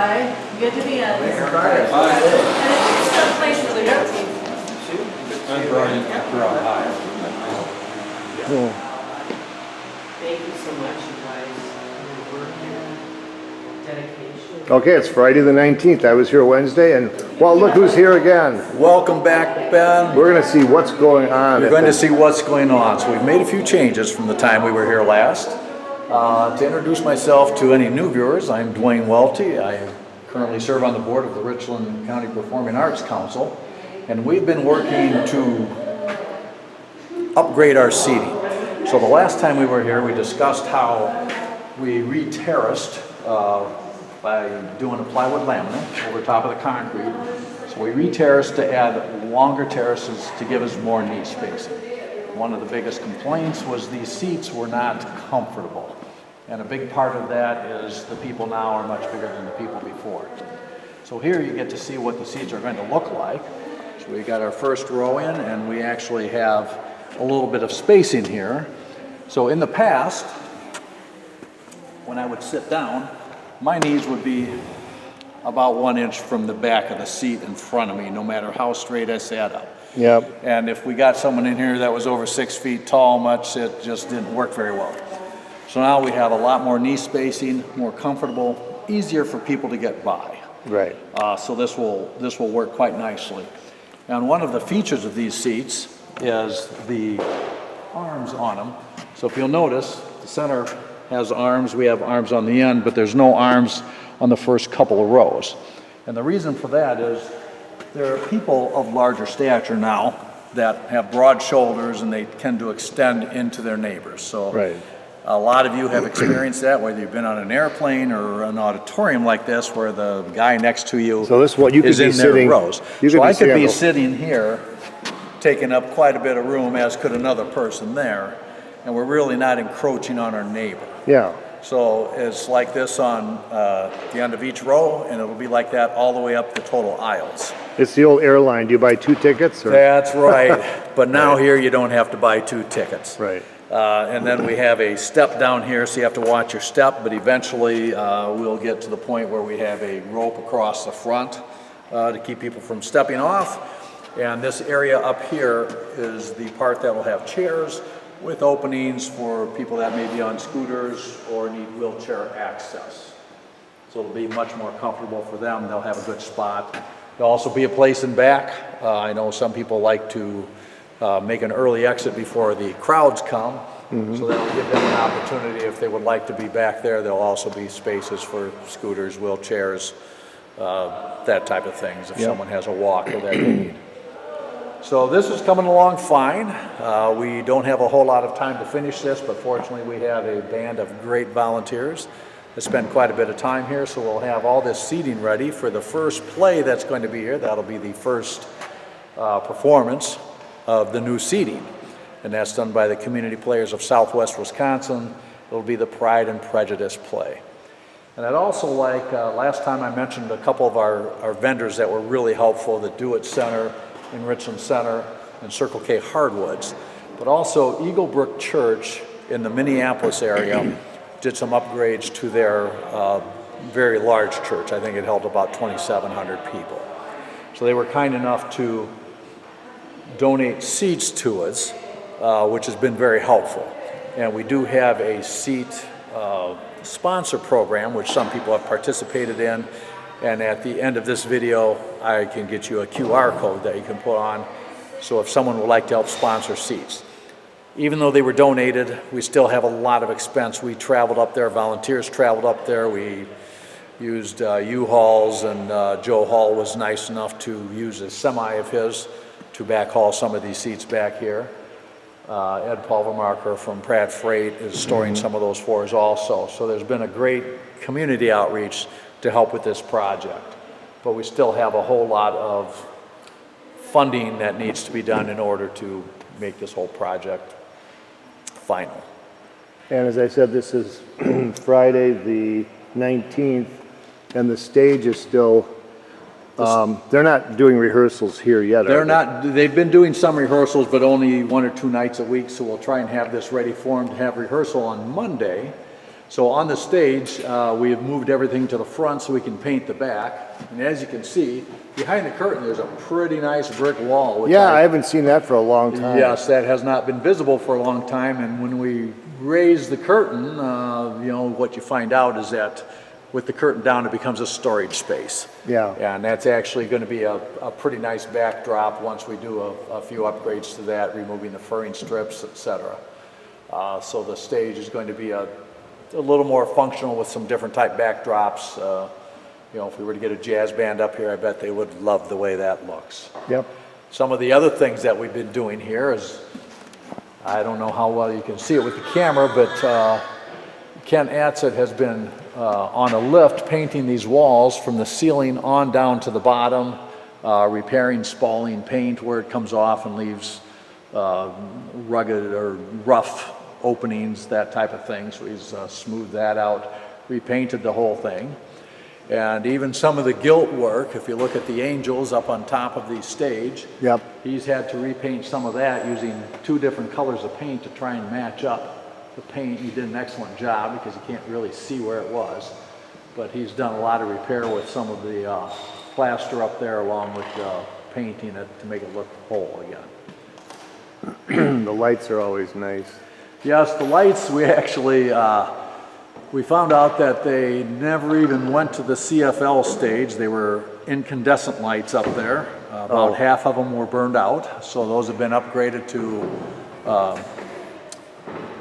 Hi. Good to be on. And it's a place for the team. I'm Brian. Thank you so much, you guys, for your work and dedication. Okay, it's Friday the 19th. I was here Wednesday, and well, look who's here again. Welcome back, Ben. We're going to see what's going on. We're going to see what's going on. So we've made a few changes from the time we were here last. To introduce myself to any new viewers, I'm Dwayne Welty. I currently serve on the board of the Richland County Performing Arts Council, and we've been working to upgrade our seating. So the last time we were here, we discussed how we re-terraced by doing a plywood laminate over top of the concrete. So we re-terraced to add longer terraces to give us more knee spacing. One of the biggest complaints was these seats were not comfortable. And a big part of that is the people now are much bigger than the people before. So here you get to see what the seats are going to look like. So we got our first row in, and we actually have a little bit of spacing here. So in the past, when I would sit down, my knees would be about 1 inch from the back of the seat in front of me, no matter how straight I sat up. Yep. And if we got someone in here that was over 6 feet tall, it just didn't work very well. So now we have a lot more knee spacing, more comfortable, easier for people to get by. Right. So this will work quite nicely. And one of the features of these seats is the arms on them. So if you'll notice, the center has arms. We have arms on the end, but there's no arms on the first couple of rows. And the reason for that is there are people of larger stature now that have broad shoulders, and they tend to extend into their neighbors. So Right. a lot of you have experienced that, whether you've been on an airplane or an auditorium like this, where the guy next to you So this is what you could is be in sitting. their rows. You So could I be could be sitting. sitting here, taking up quite a bit of room, as could another person there, and we're really not encroaching on our neighbor. Yeah. So it's like this on the end of each row, and it'll be like that all the way up the total aisles. It's the old airline. Do you buy 2 tickets? Or? That's right. But now here you don't have to buy 2 tickets. Right. And then we have a step down here, so you have to watch your step, but eventually we'll get to the point where we have a rope across the front to keep people from stepping off. And this area up here is the part that will have chairs with openings for people that may be on scooters or need wheelchair access. So it'll be much more comfortable for them. They'll have a good spot. There'll also be a place in back. I know some people like to make an early exit before the crowds come. So that'll give them an opportunity if they would like to be back there. There'll also be spaces for scooters, wheelchairs, that type of things, if someone has a walker that they need. So this is coming along fine. We don't have a whole lot of time to finish this, but fortunately we have a band of great volunteers that spend quite a bit of time here, so we'll have all this seating ready for the first play that's going to be here. That'll be the first performance of the new seating, and that's done by the Community Players of Southwest Wisconsin. It'll be the Pride and Prejudice play. And I'd also like, last time I mentioned a couple of our vendors that were really helpful, the Do It Center in Richland Center and Circle K Hardwoods, but also Eagle Brook Church in the Minneapolis area did some upgrades to their very large church. I think it held about 2,700 people. So they were kind enough to donate seats to us, which has been very helpful. And we do have a seat sponsor program, which some people have participated in. And at the end of this video, I can get you a QR code that you can put on. So if someone would like to help sponsor seats. Even though they were donated, we still have a lot of expense. We traveled up there, volunteers traveled up there. We used U-Hauls, and Joe Hall was nice enough to use a semi of his to backhaul some of these seats back here. Ed Pulvermarker from Pratt Freight is storing some of those for us also. So there's been a great community outreach to help with this project. But we still have a whole lot of funding that needs to be done in order to make this whole project final. And as I said, this is Friday the 19th, and the stage is still, they're not doing rehearsals here yet, They're are they? not, they've been doing some rehearsals, but only 1 or 2 nights a week, so we'll try and have this ready for them to have rehearsal on Monday. So on the stage, we have moved everything to the front so we can paint the back. And as you can see, behind the curtain, there's a pretty nice brick wall. Which Yeah, I haven't seen that for a long time. Yes, that has not been visible for a long time. And when we raise the curtain, you know, what you find out is that with the curtain down, it becomes a storage space. Yeah. And that's actually going to be a pretty nice backdrop once we do a few upgrades to that, removing the furring strips, etc. So the stage is going to be a little more functional with some different type backdrops. You know, if we were to get a jazz band up here, I bet they would love the way that looks. Yep. Some of the other things that we've been doing here is, I don't know how well you can see it with the camera, but Ken Atzett has been on a lift painting these walls from the ceiling on down to the bottom, repairing spalling paint where it comes off and leaves rugged or rough openings, that type of thing. So he's smoothed that out, repainted the whole thing. And even some of the gilt work, if you look at the angels up on top of the stage, Yep. he's had to repaint some of that using 2 different colors of paint to try and match up the paint. He did an excellent job because you can't really see where it was. But he's done a lot of repair with some of the plaster up there along with painting it to make it look whole again. The lights are always nice. Yes, the lights, we actually, we found out that they never even went to the CFL stage. They were incandescent lights up there. About half of them were burned out. So those have been upgraded to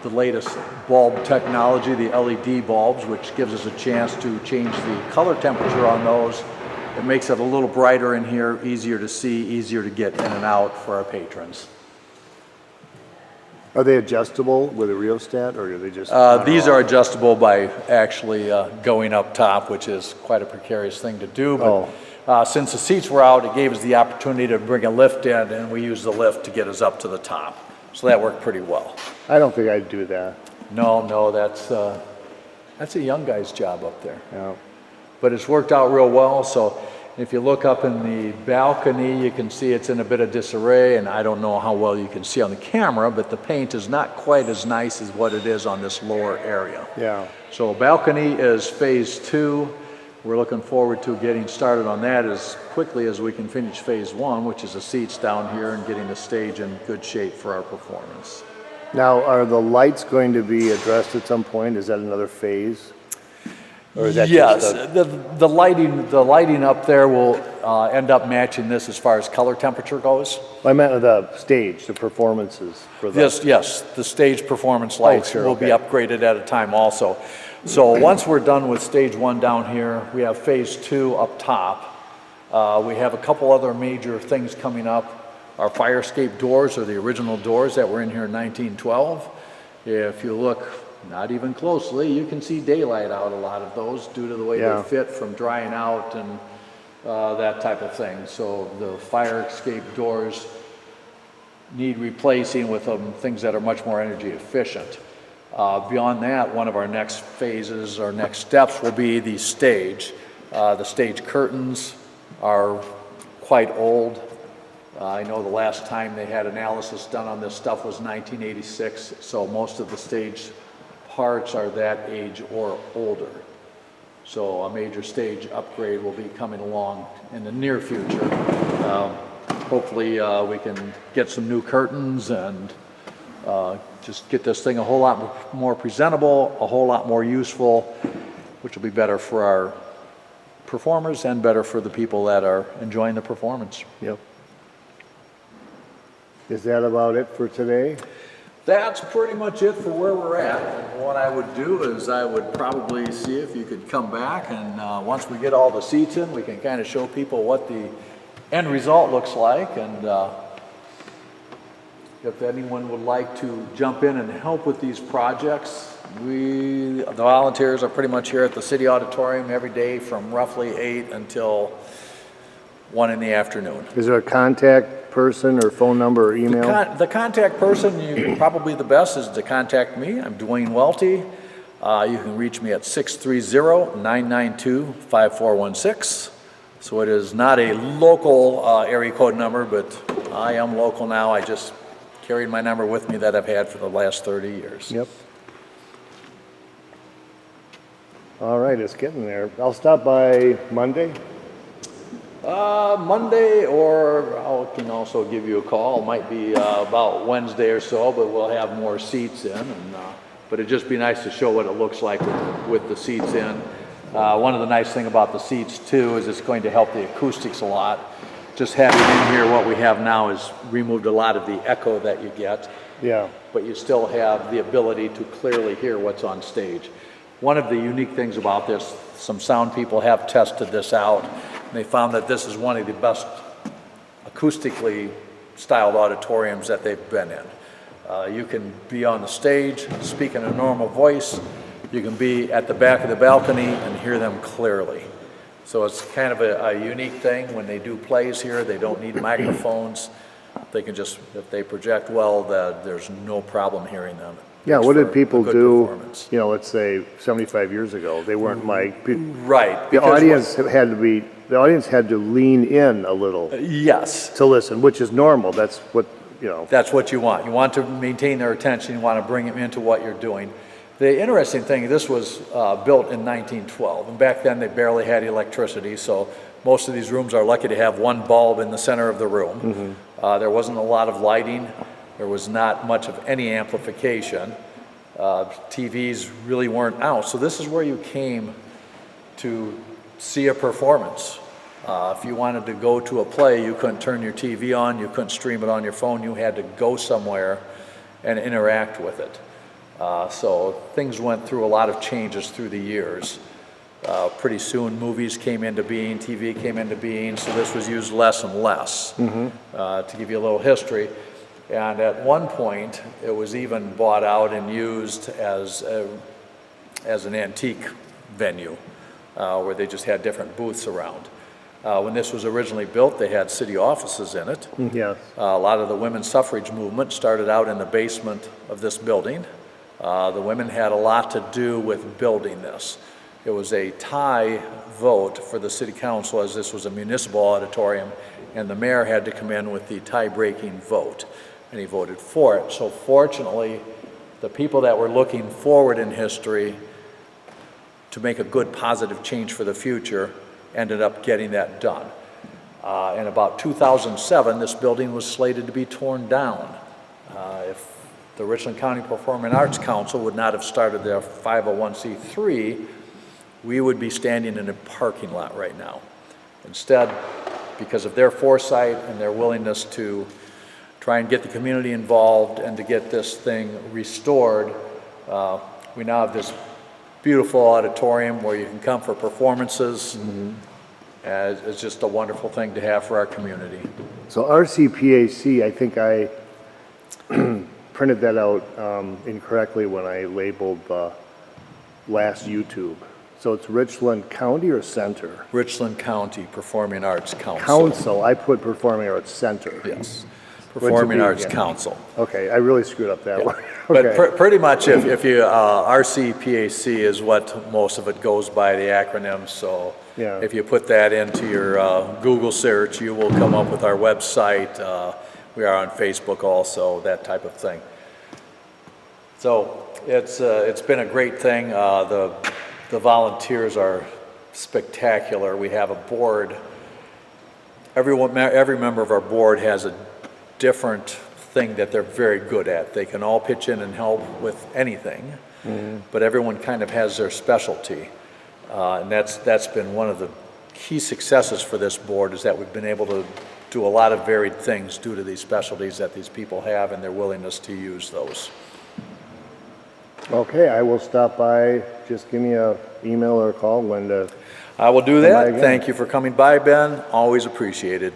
the latest bulb technology, the LED bulbs, which gives us a chance to change the color temperature on those. It makes it a little brighter in here, easier to see, easier to get in and out for our patrons. Are they adjustable with a rheostat, or are they just? These are adjustable by actually going up top, which is quite a precarious thing to do. But since the seats were out, it gave us the opportunity to bring a lift in, and we used the lift to get us up to the top. So that worked pretty well. I don't think I'd do that. No, that's a young guy's job up there. Yeah. But it's worked out real well. So if you look up in the balcony, you can see it's in a bit of disarray, and I don't know how well you can see on the camera, but the paint is not quite as nice as what it is on this lower area. Yeah. So balcony is phase 2. We're looking forward to getting started on that as quickly as we can finish phase 1, which is the seats down here and getting the stage in good shape for our performance. Now, are the lights going to be addressed at some point? Is that another phase? Or is that Yes, just the lighting up there will end up matching this as far as color temperature goes. I meant the stage, the performances for the. Yes, the stage performance lights sure, will be okay. upgraded at a time also. So once we're done with stage 1 down here, we have phase 2 up top. We have a couple other major things coming up. Our fire escape doors are the original doors that were in here in 1912. If you look not even closely, you can see daylight out a lot of those due to the way Yeah. they fit from drying out and that type of thing. So the fire escape doors need replacing with things that are much more energy efficient. Beyond that, one of our next phases, our next steps will be the stage. The stage curtains are quite old. I know the last time they had analysis done on this stuff was 1986, so most of the stage parts are that age or older. So a major stage upgrade will be coming along in the near future. Hopefully we can get some new curtains and just get this thing a whole lot more presentable, a whole lot more useful, which will be better for our performers and better for the people that are enjoying the performance. Yep. Is that about it for today? That's pretty much it for where we're at. And what I would do is I would probably see if you could come back, and once we get all the seats in, we can kind of show people what the end result looks like. And if anyone would like to jump in and help with these projects, the volunteers are pretty much here at the City Auditorium every day from roughly 8 until 1 in the afternoon. Is there a contact person or phone number or email? The contact person, probably the best is to contact me. I'm Dwayne Welty. You can reach me at 630-992-5416. So it is not a local area code number, but I am local now. I just carried my number with me that I've had for the last 30 years. Yep. All right, it's getting there. I'll stop by Monday. Monday, or I can also give you a call. It might be about Wednesday or so, but we'll have more seats in. But it'd just be nice to show what it looks like with the seats in. One of the nice things about the seats too is it's going to help the acoustics a lot. Just having in here what we have now has removed a lot of the echo that you get. Yeah. But you still have the ability to clearly hear what's on stage. One of the unique things about this, some sound people have tested this out, and they found that this is one of the best acoustically styled auditoriums that they've been in. You can be on the stage, speak in a normal voice. You can be at the back of the balcony and hear them clearly. So it's kind of a unique thing. When they do plays here, they don't need microphones. They can just, if they project well, there's no problem hearing them. Yeah, what did people do, performance. you know, let's say 75 years ago? They weren't mic'd. Right. The audience had to lean in a little Yes. to listen, which is normal. That's what, you know. That's what you want. You want to maintain their attention. You want to bring them into what you're doing. The interesting thing, this was built in 1912, and back then they barely had electricity, so most of these rooms are lucky to have one bulb in the center of the room. Mm-hmm. There wasn't a lot of lighting. There was not much of any amplification. TVs really weren't out, so this is where you came to see a performance. If you wanted to go to a play, you couldn't turn your TV on, you couldn't stream it on your phone, you had to go somewhere and interact with it. So things went through a lot of changes through the years. Pretty soon movies came into being, TV came into being, so this was used less and less. Mm-hmm. To give you a little history. And at one point, it was even bought out and used as an antique venue, where they just had different booths around. When this was originally built, they had city offices in it. Yes. A lot of the women's suffrage movement started out in the basement of this building. The women had a lot to do with building this. It was a tie vote for the city council, as this was a municipal auditorium, and the mayor had to come in with the tie-breaking vote, and he voted for it. So fortunately, the people that were looking forward in history to make a good positive change for the future ended up getting that done. In about 2007, this building was slated to be torn down. If the Richland County Performing Arts Council would not have started their 501c3, we would be standing in a parking lot right now. Instead, because of their foresight and their willingness to try and get the community involved and to get this thing restored, we now have this beautiful auditorium where you can come for performances. Mm-hmm. It's just a wonderful thing to have for our community. So RCPAC, I think I printed that out incorrectly when I labeled last YouTube. So it's Richland County or Center? Richland County Performing Arts Council. Council, I put Performing Arts Center. Yes, Performing Arts Council. Okay, I really screwed up that one. But Okay. pretty much if you, RCPAC is what most of it goes by, the acronym, so Yeah. if you put that into your Google search, you will come up with our website. We are on Facebook also, that type of thing. So it's been a great thing. The volunteers are spectacular. We have a board. Every member of our board has a different thing that they're very good at. They can all pitch in and help with anything, but everyone kind of has their specialty. And that's been one of the key successes for this board, is that we've been able to do a lot of varied things due to these specialties that these people have and their willingness to use those. Okay, I will stop by. Just give me an email or a call when to. I will do Come by that. again. Thank you for coming by, Ben. Always appreciated.